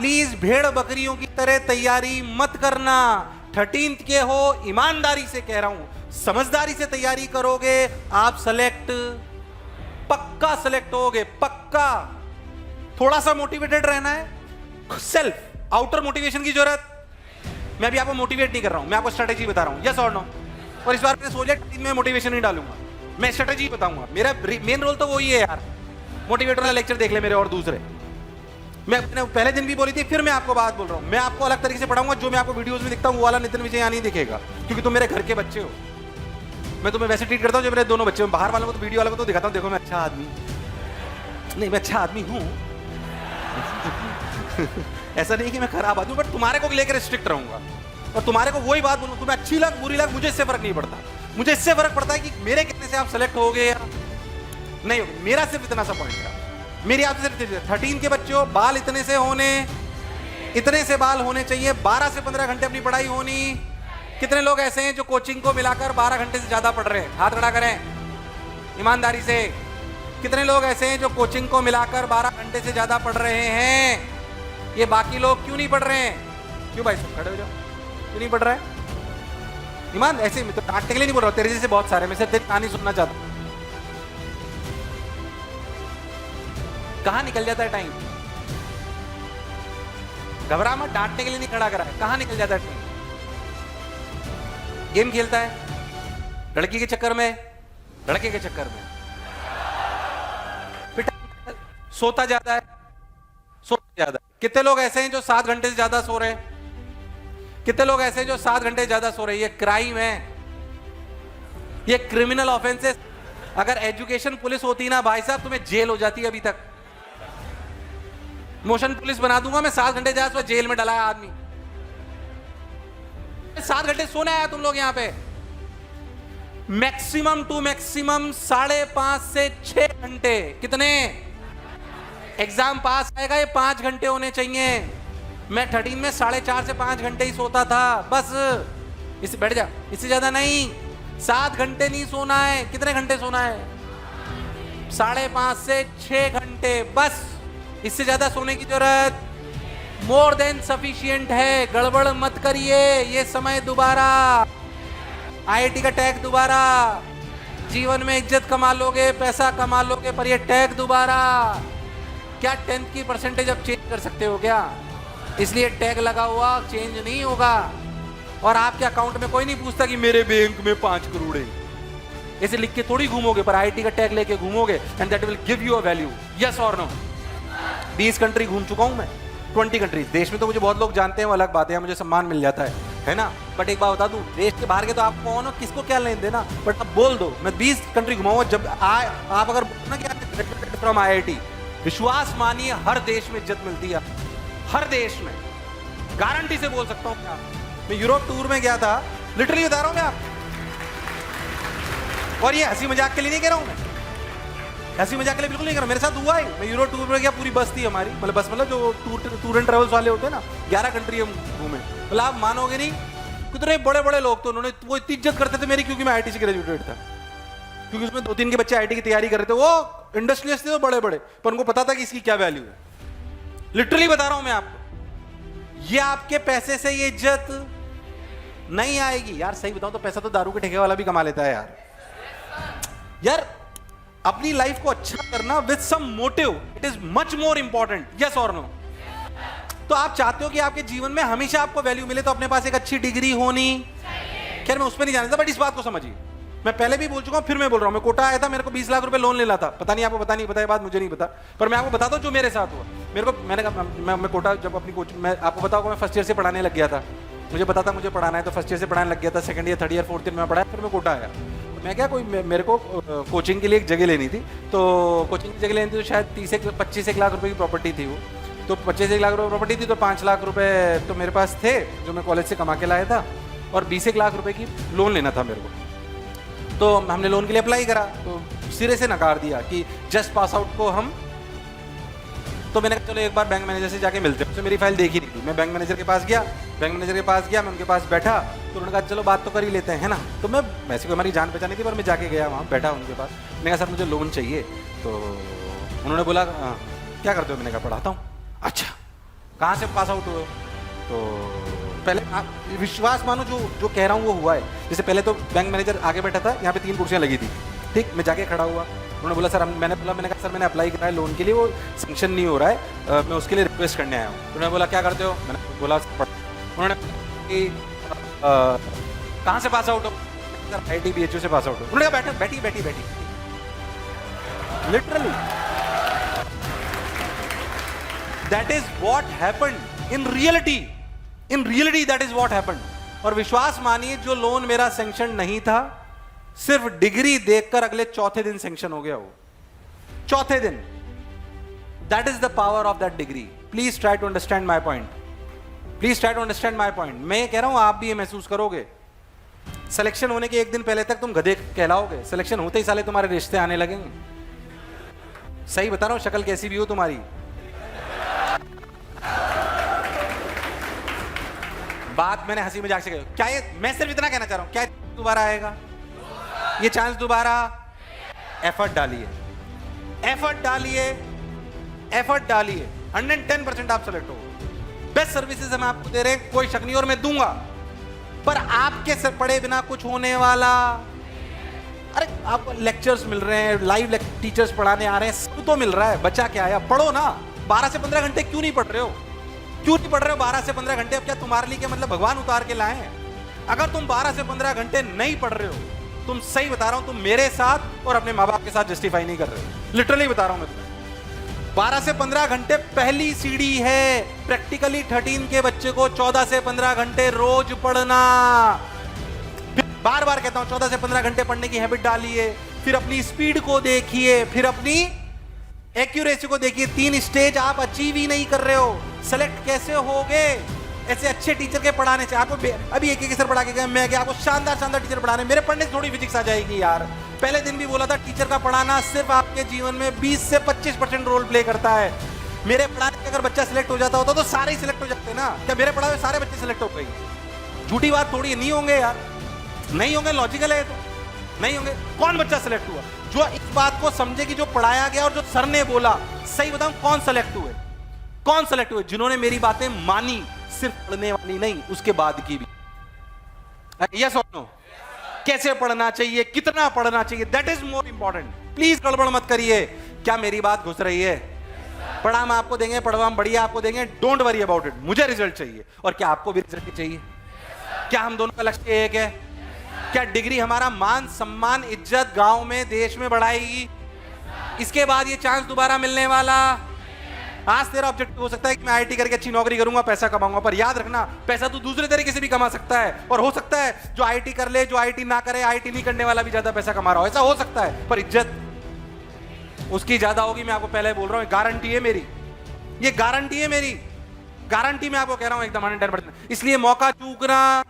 Please भेड़ बकरियों की तरह तैयारी मत करना। 13th के हो, ईमानदारी से कह रहा हूं, समझदारी से तैयारी करोगे, आप सेलेक्ट पक्का सेलेक्ट होगे, पक्का। थोड़ा सा मोटिवेटेड रहना है, सेल्फ आउटर मोटिवेशन की जरूरत। मैं अभी आपको मोटिवेट नहीं कर रहा हूं, मैं आपको स्ट्रेटेजी बता रहा हूं, यस और नो। और इस बार मैंने सोचा मैं मोटिवेशन नहीं डालूंगा, मैं स्ट्रेटेजी बताऊंगा। मेरा मेन रोल तो वही है यार, मोटिवेटर वाला लेक्चर देख ले मेरे और दूसरे। मैंने पहले दिन भी बोली थी, फिर मैं आपको बात बोल रहा हूं, मैं आपको अलग तरीके से पढ़ाऊंगा। जो मैं आपको वीडियोस में दिखता हूं वो वाला नितिन विजय यहाँ नहीं दिखेगा, क्योंकि तुम मेरे घर के बच्चे हो। मैं तुम्हें वैसे ट्रीट करता हूं जो मेरे दोनों बच्चे हो। बाहर वालों को तो, वीडियो वालों को तो दिखाता हूं, देखो मैं अच्छा आदमी नहीं, मैं अच्छा आदमी हूं। ऐसा नहीं कि मैं खराब आदमी, बट तुम्हारे को लेकर स्ट्रिक्ट रहूंगा और तुम्हारे को वही बात बोलूं, तुम्हें अच्छी लग बुरी लग, मुझे इससे फर्क नहीं पड़ता। मुझे इससे फर्क पड़ता है कि मेरे कहने से आप सेलेक्ट होगे या नहीं होगे। मेरा सिर्फ इतना सा पॉइंट है, मेरी आपसे सिर्फ 13 के बच्चे हो, बाल इतने से बाल होने चाहिए, 12 से 15 घंटे अपनी पढ़ाई होनी। कितने लोग ऐसे हैं जो कोचिंग को मिलाकर 12 घंटे से ज्यादा पढ़ रहे हैं? हाथ खड़ा करें ईमानदारी से। कितने लोग ऐसे हैं जो कोचिंग को मिलाकर 12 घंटे से ज्यादा पढ़ रहे हैं? ये बाकी लोग क्यों नहीं पढ़ रहे हैं? क्यों भाई सब खड़े हो जाओ, क्यों नहीं पढ़ रहा है? ईमान ऐसे मैं तो डांटने के लिए नहीं बोल रहा, तेरे जैसे बहुत सारे, मैं सिर्फ तेरी कहानी सुनना चाहता हूं। कहां निकल जाता है टाइम? घबरा मत, डांटने के लिए नहीं खड़ा करा है, कहां निकल जाता है टाइम? गेम खेलता है लड़की के चक्कर में, लड़के के चक्कर में, पिटा, सोता ज्यादा है, सोता ज्यादा। कितने लोग ऐसे हैं जो 7 घंटे से ज्यादा सो रहे हैं? कितने लोग ऐसे हैं जो 7 घंटे ज्यादा सो रहे हैं? ये क्राइम है, ये क्रिमिनल ऑफेंसेस। अगर एजुकेशन पुलिस होती ना भाई साहब, तुम्हें जेल हो जाती है अभी तक। मोशन पुलिस बना दूंगा मैं, 7 घंटे ज्यादा जेल में डला है आदमी। 7 घंटे सोने आया तुम लोग यहां पे। मैक्सिमम टू मैक्सिमम 5.5 से 6 घंटे। कितने? एग्जाम पास आएगा ये 5 घंटे होने चाहिए। मैं 13 में 4.5 से 5 घंटे ही सोता था बस। इससे बैठ जा, इससे ज्यादा नहीं। 7 घंटे नहीं सोना है। कितने घंटे सोना है? 5.5 से 6 घंटे बस। इससे ज्यादा सोने की जरूरत मोर देन सफिशिएंट है। गड़बड़ मत करिए, ये समय दोबारा, आईआईटी का टैग दोबारा। जीवन में इज्जत कमा लोगे, पैसा कमा लोगे, पर ये टैग दोबारा। क्या 10th की परसेंटेज अब चेंज कर सकते हो क्या? इसलिए टैग लगा हुआ चेंज नहीं होगा। और आपके अकाउंट में कोई नहीं पूछता कि मेरे बैंक में 5 करोड़ है। ऐसे लिख के थोड़ी घूमोगे, पर आईआईटी का टैग लेके घूमोगे and that will give you a value. Yes और नो? 20 कंट्री घूम चुका हूं मैं, 20 कंट्रीज। देश में तो मुझे बहुत लोग जानते हैं, वो अलग बात है, मुझे सम्मान मिल जाता है ना। बट एक बात बता दूं, देश के बाहर के तो आप कौन हो, किसको क्या लेन देना, बट अब बोल दो मैं 20 कंट्री घुमाऊंगा। जब आप अगर बोलो ना कि फ्रॉम आईआईटी, विश्वास मानिए हर देश में इज्जत मिलती है, हर देश में। गारंटी से बोल सकता हूं मैं यूरोप टूर में गया था, लिटरली बता रहा हूं मैं आप। और ये हंसी मजाक के लिए नहीं कह रहा हूं मैं, हंसी मजाक के लिए बिल्कुल नहीं कर रहा। मेरे साथ हुआ है, मैं यूरोप टूर में गया, पूरी बस थी हमारी, मतलब बस मतलब जो टूर एंड ट्रेवल्स वाले होते हैं ना, 11 कंट्री हम घूमे। मतलब आप मानोगे नहीं, कितने बड़े बड़े लोग थे, उन्होंने वो इतनी इज्जत करते थे मेरी, क्योंकि मैं आईआईटी से ग्रेजुएटेड था। क्योंकि उसमें 2-3 के बच्चे आईआईटी की तैयारी कर रहे थे, वो इंडस्ट्रियलिस्ट थे, वो बड़े बड़े, पर उनको पता था कि इसकी क्या वैल्यू है। लिटरली बता रहा हूं मैं आपको, ये आपके पैसे से ये इज्जत नहीं आएगी यार। सही बताऊं तो पैसा तो दारू के ठेके वाला भी कमा लेता है यार। अपनी लाइफ को अच्छा करना with some motive, it is much more important. Yes और नो? तो आप चाहते हो कि आपके जीवन में हमेशा आपको वैल्यू मिले, तो अपने पास एक अच्छी डिग्री होनी। खैर मैं उस पर नहीं जाना था, बट इस बात को समझिए। मैं पहले भी बोल चुका हूं, फिर मैं बोल रहा हूं। मैं कोटा आया था, मेरे को 20 लाख रुपए लोन लेना था। पता नहीं आपको पता नहीं पता, ये बात मुझे नहीं पता, पर मैं आपको बताता हूं जो मेरे साथ हुआ। मेरे को मैंने कहा मैं कोटा जब अपनी कोचिंग, मैं आपको बताऊंगा, मैं फर्स्ट ईयर से पढ़ाने लग गया था। मुझे पता था मुझे पढ़ाना है, तो फर्स्ट ईयर से पढ़ाने लग गया था। Second year, third year, fourth year में पढ़ाया, फिर मैं कोटा आया। मैं क्या, कोई मेरे को कोचिंग के लिए एक जगह लेनी थी, तो कोचिंग की जगह लेनी थी, तो शायद 25 लाख रुपए की प्रॉपर्टी थी वो। तो 25 लाख रुपए प्रॉपर्टी थी, तो 5 लाख रुपए तो मेरे पास थे जो मैं कॉलेज से कमा के लाया था, और 20 लाख रुपए की लोन लेना था मेरे को। तो हमने लोन के लिए अप्लाई करा, तो सिरे से नकार दिया कि जस्ट पास आउट को हम। तो मैंने कहा चलो एक बार बैंक मैनेजर से जाके मिलते हैं। तो मेरी फाइल देखी नहीं थी, मैं बैंक मैनेजर के पास गया, मैं उनके पास बैठा, तो उन्होंने कहा चलो बात तो कर ही लेते हैं, है ना। तो मैं वैसे कोई हमारी जान पहचान थी, पर मैं जाके गया वहाँ, बैठा उनके पास। मैंने कहा सर मुझे लोन चाहिए। तो उन्होंने बोला क्या करते हो? मैंने कहा पढ़ाता हूँ। अच्छा कहाँ से पास आउट हुए हो? तो पहले आप विश्वास मानो जो जो कह रहा हूँ वो हुआ है। जैसे पहले तो बैंक मैनेजर आगे बैठा था, यहाँ पे 3 कुर्सियाँ लगी थी, ठीक, मैं जाके खड़ा हुआ, उन्होंने बोला सर मैंने कहा सर मैंने अप्लाई करा है लोन के लिए, वो सेंक्शन नहीं हो रहा है, मैं उसके लिए रिक्वेस्ट करने आया हूँ। उन्होंने बोला क्या करते हो? मैंने बोला उन्होंने कि कहाँ से पास आउट हो? सर IIT BHU से पास आउट हो। उन्होंने कहा बैठी बैठी बैठी, literally that is what happened in reality, in reality that is what happened. और विश्वास मानिए जो लोन मेरा सैंक्शन नहीं था, सिर्फ डिग्री देखकर अगले चौथे दिन सैंक्शन हो गया वो, चौथे दिन। That is the power of that degree. Please try to understand my point, please try to understand my point. मैं कह रहा हूं आप भी ये महसूस करोगे, सिलेक्शन होने के 1 दिन पहले तक तुम गधे कहलाओगे, सिलेक्शन होते ही साले तुम्हारे रिश्ते आने लगेंगे। सही बता रहा हूं, शक्ल कैसी भी हो तुम्हारी। बात मैंने हंसी मजाक से कही, क्या ये, मैं सिर्फ इतना कहना चाह रहा हूं, क्या दोबारा आएगा ये चांस दोबारा? एफर्ट डालिए, एफर्ट डालिए, एफर्ट डालिए, 110% आप सेलेक्ट हो। बेस्ट सर्विसेज हम आपको दे रहे हैं, कोई शक नहीं, और मैं दूंगा, पर आपके से पढ़े बिना कुछ होने वाला। अरे आपको लेक्चर्स मिल रहे हैं, लाइव टीचर्स पढ़ाने आ रहे हैं, सब तो मिल रहा है, बचा क्या है? पढ़ो ना, 12 से 15 घंटे क्यों नहीं पढ़ रहे हो? क्यों नहीं पढ़ रहे हो 12 से 15 घंटे? अब क्या तुम्हारे लिए क्या मतलब भगवान उतार के लाए हैं? अगर तुम 12 से 15 घंटे नहीं पढ़ रहे हो, तुम सही बता रहा हूं, तुम मेरे साथ और अपने माँ बाप के साथ जस्टिफाई नहीं कर रहे हो, लिटरली बता रहा हूं मैं तुम्हें। 12 से 15 घंटे पहली सीढ़ी है, प्रैक्टिकली 13 के बच्चे को 14 से 15 घंटे रोज पढ़ना। बार बार कहता हूं 14 से 15 घंटे पढ़ने की हैबिट डालिए, फिर अपनी स्पीड को देखिए, फिर अपनी एक्यूरेसी को देखिए। 3 स्टेज आप अचीव ही नहीं कर रहे हो, सेलेक्ट कैसे होगे ऐसे अच्छे टीचर के पढ़ाने से? आपको अभी एक सर पढ़ा के गए, मैं गया, आपको शानदार शानदार टीचर पढ़ाने, मेरे पढ़ने से थोड़ी फिजिक्स आ जाएगी यार। पहले दिन भी बोला था, टीचर का पढ़ाना सिर्फ आपके जीवन में 20 से 25% रोल प्ले करता है। मेरे पढ़ाने से अगर बच्चा सिलेक्ट हो जाता होता तो सारे ही सिलेक्ट हो जाते ना। क्या मेरे पढ़ाए सारे बच्चे सिलेक्ट हो गए? झूठी बात थोड़ी है, नहीं होंगे यार, नहीं होंगे, लॉजिकल है, तो नहीं होंगे। कौन बच्चा सिलेक्ट हुआ जो इस बात को समझे कि जो पढ़ाया गया और जो सर ने बोला, सही बताऊं कौन सेलेक्ट हुए? कौन सेलेक्ट हुए? जिन्होंने मेरी बातें मानी, सिर्फ पढ़ने वाली नहीं, उसके बाद की भी। यस और नो? कैसे पढ़ना चाहिए, कितना पढ़ना चाहिए, that is more important. Please गड़बड़ मत करिए। क्या मेरी बात घुस रही है? पढ़ा हम आपको देंगे, पढ़वा हम बढ़िया आपको देंगे, डोंट वरी अबाउट इट। मुझे रिजल्ट चाहिए, और क्या आपको भी रिजल्ट चाहिए? क्या हम दोनों का लक्ष्य एक है? क्या डिग्री हमारा मान सम्मान इज्जत गांव में देश में बढ़ाएगी? इसके बाद ये चांस दोबारा मिलने वाला? आज तेरा ऑब्जेक्टिव हो सकता है कि मैं IIT करके अच्छी नौकरी करूंगा, पैसा कमाऊंगा, पर याद रखना पैसा तो दूसरे तरीके से भी कमा सकता है, और हो सकता है जो IIT कर ले, जो IIT ना करे, IIT नहीं करने वाला भी ज्यादा पैसा कमा रहा हो, ऐसा हो सकता है, पर इज्जत उसकी ज्यादा होगी। मैं आपको पहले बोल रहा हूं, गारंटी है मेरी, ये गारंटी है मेरी, गारंटी मैं आपको कह रहा हूं एकदम 110%। इसलिए मौका चूकना